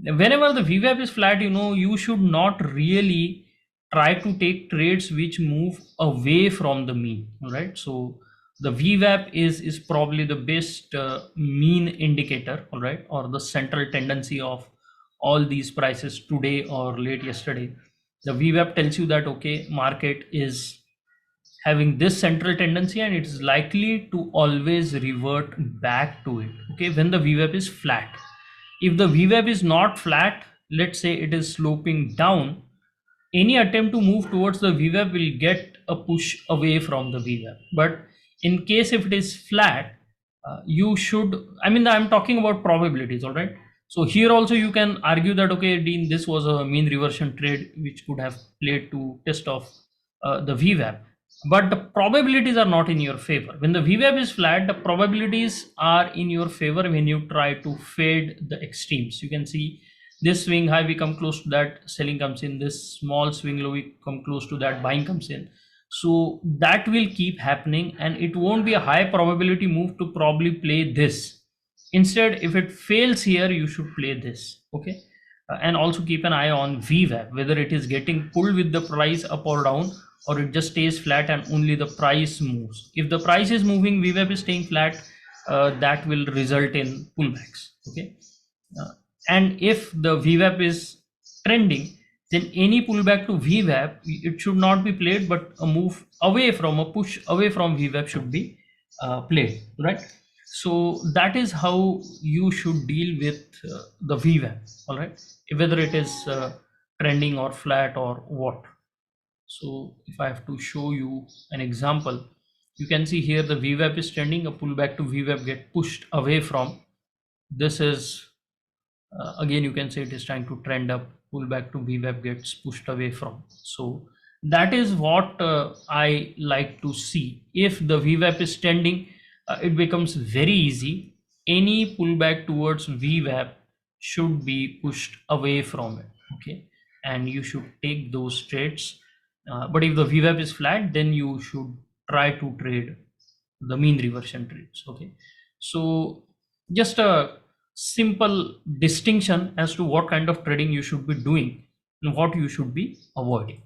whenever the VWAP is flat, you should not really try to take trades which move away from the mean. All right, so the VWAP is probably the best mean indicator, all right, or the central tendency of all these prices today or late yesterday. The VWAP tells you that okay, market is having this central tendency and it is likely to always revert back to it, okay, when the VWAP is flat. If the VWAP is not flat, let's say it is sloping down, any attempt to move towards the VWAP will get a push away from the VWAP. But in case if it is flat, you should, I mean, I'm talking about probabilities, all right? So here also you can argue that, okay, Dean, this was a mean reversion trade which could have played to test of the VWAP. But the probabilities are not in your favor. When the VWAP is flat, the probabilities are in your favor when you try to fade the extremes. You can see this swing high, we come close to that, selling comes in. This small swing low, we come close to that, buying comes in. So that will keep happening and it won't be a high probability move to probably play this. Instead, if it fails here, you should play this, okay? And also keep an eye on VWAP, whether it is getting pulled with the price up or down, or it just stays flat and only the price moves. If the price is moving, VWAP is staying flat, that will result in pullbacks, okay? And if the VWAP is trending, then any pullback to VWAP, it should not be played, but a move away from, a push away from VWAP should be played, right? So that is how you should deal with the VWAP, all right, whether it is trending or flat or what. So if I have to show you an example, you can see here the VWAP is trending, a pullback to VWAP get pushed away from. This is again, you can say it is trying to trend up, pullback to VWAP gets pushed away from. So that is what I like to see. If the VWAP is trending, it becomes very easy. Any pullback towards VWAP should be pushed away from it, okay, and you should take those trades. But if the VWAP is flat, then you should try to trade the mean reversion trades, okay. So just a simple distinction as to what kind of trading you should be doing and what you should be avoiding.